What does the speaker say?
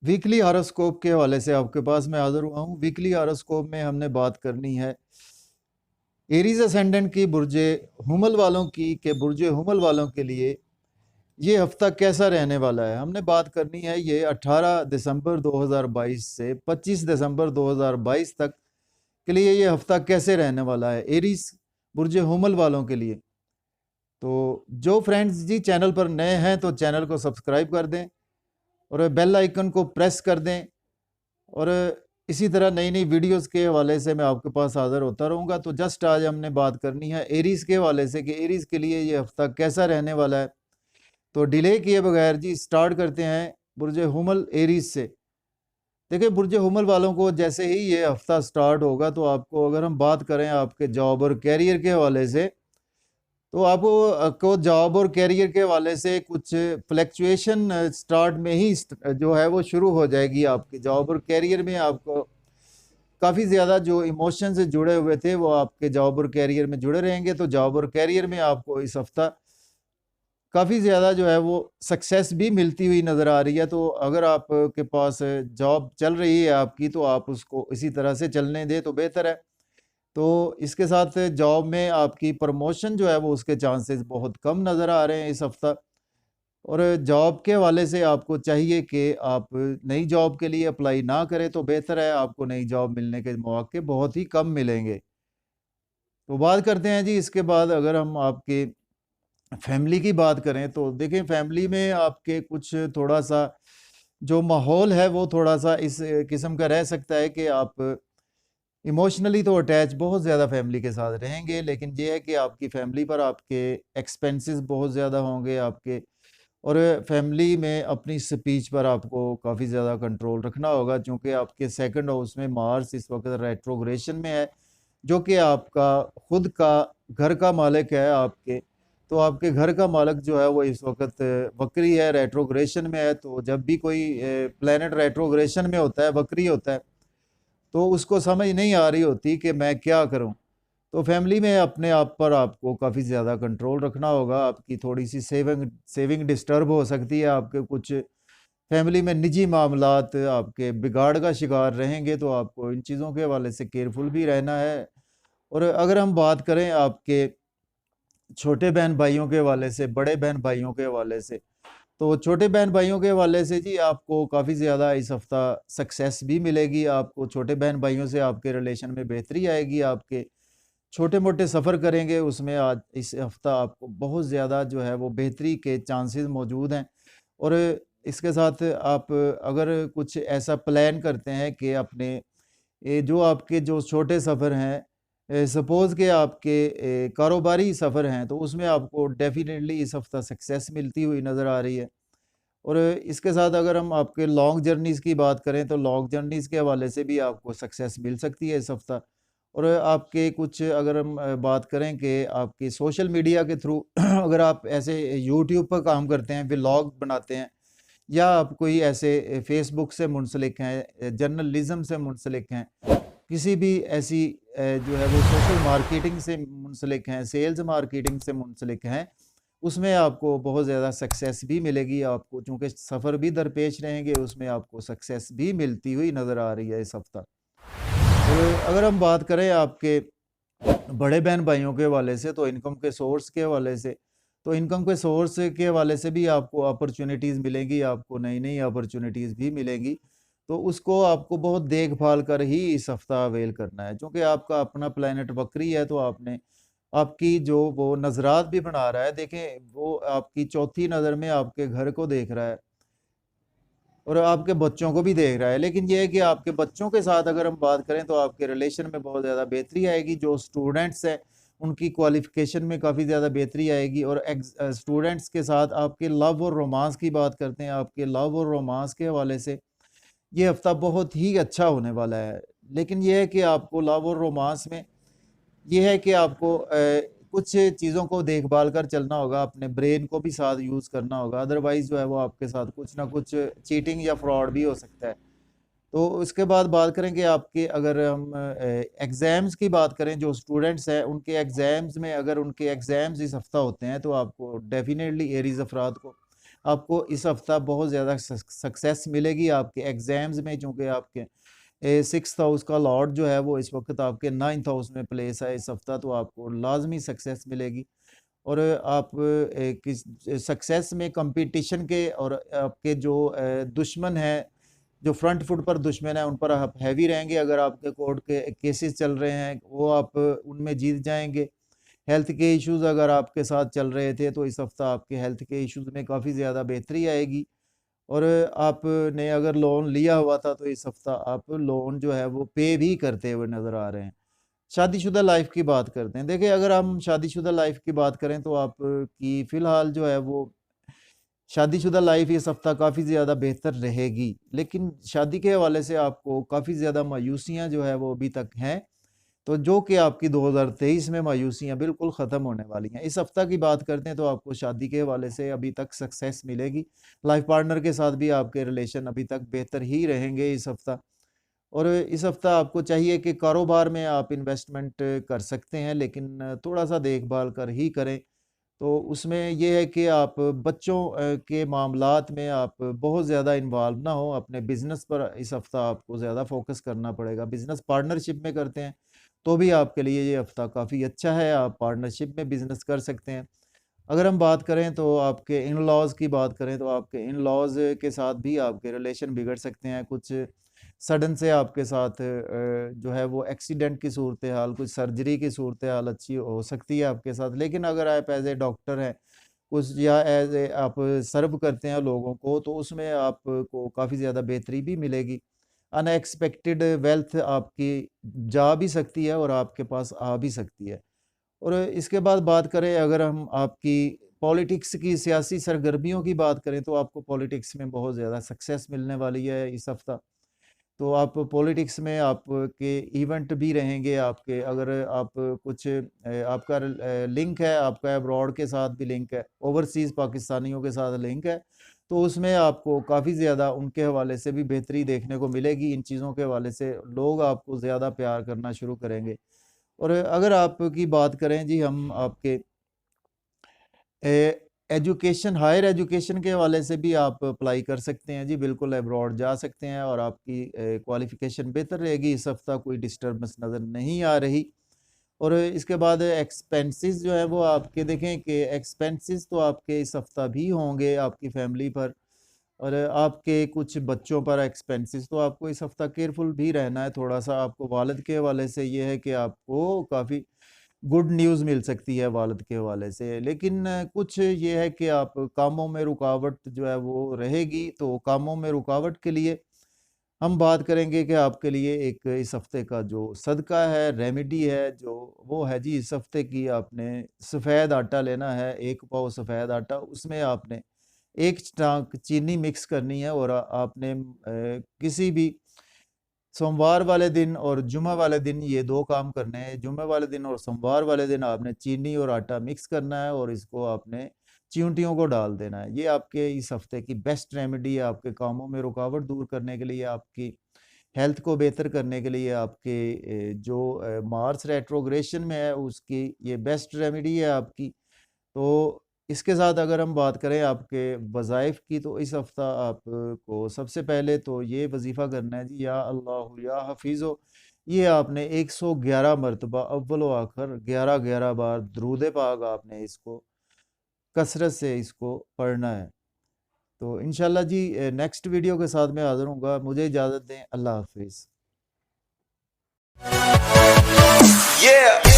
Weekly horoscope के हवाले से आपके पास मैं हाजिर हुआ हूँ। वीकली हॉरोस्कोप में हमने बात करनी है एरीज असेंडेंट की बुर्जे हुमल वालों की के बुर्जे हुमल वालों के लिए ये हफ्ता कैसा रहने वाला है। हमने बात करनी है ये 18 दिसंबर 2022 से 25 दिसंबर 2022 तक के लिए ये हफ्ता कैसे रहने वाला है एरीज बुर्जे हुमल वालों के लिए। तो जो फ्रेंड्स जी चैनल पर नए हैं तो चैनल को सब्सक्राइब कर दें और बेल आइकन को प्रेस कर दें और इसी तरह नई नई वीडियोस के हवाले से मैं आपके पास हाज़िर होता रहूँगा। तो जस्ट आज हमने बात करनी है एरीज़ के हवाले से कि एरीज़ के लिए ये हफ़्ता कैसा रहने वाला है। तो डिले किए बगैर जी स्टार्ट करते हैं बुर्ज हुमल एरीज़ से। देखिए बुर्ज हुमल वालों को जैसे ही ये हफ़्ता स्टार्ट होगा तो आपको अगर हम बात करें आपके जॉब और कैरियर के हवाले से तो आपको जॉब और कैरियर के हवाले से कुछ फ्लक्चुएशन स्टार्ट में ही जो है वो शुरू हो जाएगी। आपके जॉब और कैरियर में आपको काफ़ी ज़्यादा जो इमोशन से जुड़े हुए थे वो आपके जॉब और कैरियर में जुड़े रहेंगे। तो जॉब और कैरियर में आपको इस हफ्ता काफ़ी ज़्यादा जो है वो सक्सेस भी मिलती हुई नज़र आ रही है। तो अगर आपके पास जॉब चल रही है आपकी तो आप उसको इसी तरह से चलने दें तो बेहतर है। तो इसके साथ जॉब में आपकी प्रमोशन जो है वो उसके चांसेस बहुत कम नज़र आ रहे हैं इस हफ्ता। और जॉब के हवाले से आपको चाहिए कि आप नई जॉब के लिए अप्लाई ना करें तो बेहतर है। आपको नई जॉब मिलने के मौके बहुत ही कम मिलेंगे। तो बात करते हैं जी इसके बाद अगर हम आपके फैमिली की बात करें तो देखें फैमिली में आपके कुछ थोड़ा सा जो माहौल है वो थोड़ा सा इस किस्म का रह सकता है कि आप इमोशनली तो अटैच बहुत ज़्यादा फैमिली के साथ रहेंगे, लेकिन ये है कि आपकी फैमिली पर आपके एक्सपेंसेस बहुत ज़्यादा होंगे आपके। और फैमिली में अपनी स्पीच पर आपको काफ़ी ज़्यादा कंट्रोल रखना होगा क्योंकि आपके सेकंड हाउस में मार्स इस वक्त रेट्रोग्रेशन में है, जो कि आपका खुद का घर का मालिक है आपके। तो आपके घर का मालिक जो है वो इस वक्त वक्री है, रेट्रोग्रेशन में है। तो जब भी कोई प्लेनेट रेट्रोग्रेशन में होता है, वक्री होता है, तो उसको समझ नहीं आ रही होती कि मैं क्या करूं। तो फैमिली में अपने आप पर आपको काफ़ी ज़्यादा कंट्रोल रखना होगा। आपकी थोड़ी सी सेविंग सेविंग डिस्टर्ब हो सकती है। आपके कुछ फैमिली में निजी मामलात आपके बिगाड़ का शिकार रहेंगे, तो आपको इन चीज़ों के हवाले से केयरफुल भी रहना है। और अगर हम बात करें आपके छोटे बहन भाइयों के हवाले से, बड़े बहन भाइयों के हवाले से, तो छोटे बहन भाइयों के हवाले से जी आपको काफ़ी ज़्यादा इस हफ्ता सक्सेस भी मिलेगी। आपको छोटे बहन भाइयों से आपके रिलेशन में बेहतरी आएगी। आपके छोटे मोटे सफ़र करेंगे उसमें आज इस हफ्ता आपको बहुत ज़्यादा जो है वो बेहतरी के चांसेस मौजूद हैं। और इसके साथ आप अगर कुछ ऐसा प्लान करते हैं कि अपने जो आपके जो छोटे सफ़र हैं, सपोज़ कि आपके कारोबारी सफ़र हैं, तो उसमें आपको डेफ़िनेटली इस हफ़्ता सक्सेस मिलती हुई नज़र आ रही है। और इसके साथ अगर हम आपके लॉन्ग जर्नीज़ की बात करें तो लॉन्ग जर्नीज़ के हवाले से भी आपको सक्सेस मिल सकती है इस हफ़्ता। और आपके कुछ अगर हम बात करें कि आपके सोशल मीडिया के थ्रू अगर आप ऐसे यूट्यूब पर काम करते हैं, व्लॉग बनाते हैं, या आप कोई ऐसे फ़ेसबुक से मुंसलिक हैं, जर्नलिज़्म से मुंसलिक हैं, किसी भी ऐसी जो है वो सोशल मार्केटिंग से मुंसलिक हैं, सेल्स मार्केटिंग से मुंसलिक हैं, उसमें आपको बहुत ज़्यादा सक्सेस भी मिलेगी। आपको चूँकि सफ़र भी दरपेश रहेंगे, उसमें आपको सक्सेस भी मिलती हुई नज़र आ रही है इस हफ़्ता। और अगर हम बात करें आपके बड़े बहन भाइयों के हवाले से तो इनकम के सोर्स के हवाले से, तो इनकम के सोर्स के हवाले से भी आपको अपॉर्चुनिटीज़ मिलेंगी, आपको नई नई अपॉर्चुनिटीज़ भी मिलेंगी। तो उसको आपको बहुत देखभाल कर ही इस हफ्ता अवेल करना है, क्योंकि आपका अपना प्लैनेट वक्री है। तो आपने आपकी जो वो नज़रात भी बना रहा है, देखें वो आपकी चौथी नज़र में आपके घर को देख रहा है और आपके बच्चों को भी देख रहा है। लेकिन ये है कि आपके बच्चों के साथ अगर हम बात करें तो आपके रिलेशन में बहुत ज़्यादा बेहतरी आएगी। जो स्टूडेंट्स हैं उनकी क्वालिफिकेशन में काफ़ी ज़्यादा बेहतरी आएगी। और स्टूडेंट्स के साथ आपके लव और रोमांस की बात करते हैं, आपके लव और रोमांस के हवाले से ये हफ्ता बहुत ही अच्छा होने वाला है। लेकिन ये है कि आपको लव और रोमांस में ये है कि आपको कुछ चीज़ों को देखभाल कर चलना होगा, अपने ब्रेन को भी साथ यूज़ करना होगा, अदरवाइज़ जो है वो आपके साथ कुछ ना कुछ चीटिंग या फ्रॉड भी हो सकता है। तो उसके बाद बात करें कि आपके अगर हम एग्ज़ाम्स की बात करें, जो स्टूडेंट्स हैं उनके एग्ज़ाम्स में अगर उनके एग्ज़ाम्स इस हफ़्ता होते हैं तो आपको डेफ़िनेटली एरीज़ अफ़राद को आपको इस हफ्ता बहुत ज़्यादा सक्सेस मिलेगी आपके एग्ज़ाम्स में, चूँकि आपके 6th हाउस का लॉर्ड जो है वो इस वक्त आपके 9th हाउस में प्लेस है इस हफ्ता, तो आपको लाजमी सक्सेस मिलेगी। और आप किस सक्सेस में कंपटीशन के और आपके जो दुश्मन है, जो फ्रंट फुट पर दुश्मन है, उन पर आप हैवी रहेंगे। अगर आपके कोर्ट के केसेस चल रहे हैं वो आप उनमें जीत जाएंगे। हेल्थ के इश्यूज़ अगर आपके साथ चल रहे थे तो इस हफ्ता आपके हेल्थ के इश्यूज़ में काफ़ी ज़्यादा बेहतरी आएगी। और आपने अगर लोन लिया हुआ था तो इस हफ्ता आप लोन जो है वो पे भी करते हुए नज़र आ रहे हैं। शादीशुदा लाइफ की बात करते हैं। देखिए, अगर हम शादीशुदा लाइफ की बात करें तो आपकी फ़िलहाल जो है वो शादीशुदा लाइफ इस हफ्ता काफ़ी ज़्यादा बेहतर रहेगी, लेकिन शादी के हवाले से आपको काफ़ी ज़्यादा मायूसियाँ जो है वो अभी तक हैं। तो जो कि आपकी 2023 में मायूसियाँ बिल्कुल ख़त्म होने वाली हैं। इस हफ्ता की बात करते हैं तो आपको शादी के हवाले से अभी तक सक्सेस मिलेगी। लाइफ पार्टनर के साथ भी आपके रिलेशन अभी तक बेहतर ही रहेंगे इस हफ्ता। और इस हफ्ता आपको चाहिए कि कारोबार में आप इन्वेस्टमेंट कर सकते हैं, लेकिन थोड़ा-सा देखभाल कर ही करें। तो उसमें ये है कि आप बच्चों के मामलात में आप बहुत ज़्यादा इन्वॉल्व ना हो। अपने बिज़नेस पर इस हफ्ता आपको ज़्यादा फ़ोकस करना पड़ेगा। बिज़नेस पार्टनरशिप में करते हैं, तो भी आपके लिए ये हफ्ता काफ़ी अच्छा है, आप पार्टनरशिप में बिज़नेस कर सकते हैं। अगर हम बात करें तो आपके इन-लॉज़ की बात करें तो आपके इन-लॉज़ के साथ भी आपके रिलेशन बिगड़ सकते हैं। कुछ सडन से आपके साथ जो है वो एक्सीडेंट की सूरत हाल, कुछ सर्जरी की सूरत हाल अच्छी हो सकती है आपके साथ। लेकिन अगर आप एज़ ए डॉक्टर हैं कुछ, या एज़ ए आप सर्व करते हैं लोगों को, तो उसमें आपको काफ़ी ज़्यादा बेहतरी भी मिलेगी। अनएक्सपेक्टेड वेल्थ आपकी जा भी सकती है और आपके पास आ भी सकती है। और इसके बाद बात करें, अगर हम आपकी पॉलिटिक्स की सियासी सरगर्मियों की बात करें तो आपको पॉलिटिक्स में बहुत ज़्यादा सक्सेस मिलने वाली है इस हफ्ता। तो आप पॉलिटिक्स में आपके इवेंट भी रहेंगे आपके, अगर आप कुछ आपका लिंक है, आपका अब्रॉड के साथ भी लिंक है, ओवरसीज़ पाकिस्तानियों के साथ लिंक है, तो उसमें आपको काफ़ी ज़्यादा उनके हवाले से भी बेहतरी देखने को मिलेगी। इन चीज़ों के हवाले से लोग आपको ज़्यादा प्यार करना शुरू करेंगे। और अगर आपकी बात करें जी हम आपके एजुकेशन, हायर एजुकेशन के हवाले से भी आप अप्लाई कर सकते हैं जी, बिल्कुल अब्रॉड जा सकते हैं और आपकी क्वालिफ़िकेशन बेहतर रहेगी। इस हफ्ता कोई डिस्टर्बेंस नज़र नहीं आ रही। और इसके बाद एक्सपेंसेस जो है वो आपके देखें कि एक्सपेंसेस तो आपके इस हफ्ता भी होंगे आपकी फैमिली पर, और आपके कुछ बच्चों पर एक्सपेंसेस, तो आपको इस हफ्ता केयरफुल भी रहना है थोड़ा-सा। आपको वालिद के हवाले से ये है कि आपको काफ़ी गुड न्यूज़ मिल सकती है वालिद के हवाले से। लेकिन कुछ ये है कि आप कामों में रुकावट जो है वो रहेगी, तो कामों में रुकावट के लिए हम बात करेंगे कि आपके लिए एक इस हफ्ते का जो सदका है, रेमेडी है, जो वो है जी, इस हफ्ते की आपने सफ़ेद आटा लेना है, 1 पाव सफ़ेद आटा, उसमें आपने 1 चाक चीनी मिक्स करनी है और आपने किसी भी सोमवार वाले दिन और जुमा वाले दिन ये 2 काम करने हैं। जुमे वाले दिन और सोमवार वाले दिन आपने चीनी और आटा मिक्स करना है और इसको आपने चींटियों को डाल देना है। ये आपके इस हफ्ते की बेस्ट रेमेडी है, आपके कामों में रुकावट दूर करने के लिए, आपकी हेल्थ को बेहतर करने के लिए, आपके जो मार्स रेट्रोग्रेशन में है उसकी ये बेस्ट रेमेडी है आपकी। तो इसके साथ अगर हम बात करें आपके वज़ाइफ की, तो इस हफ़्ता आपको सबसे पहले तो ये वज़ीफ़ा करना है जी, या अल्लाह या हफ़ीज़ो। ये आपने 111 मरतबा अव्वल व आखिर 11-11 बार दुरूद पाक आपने इसको कसरत से इसको पढ़ना है। तो इंशाल्लाह जी नेक्स्ट वीडियो के साथ मैं हाज़िर हूँगा। मुझे इजाज़त दें। अल्लाह हाफ़िज़। Yeah.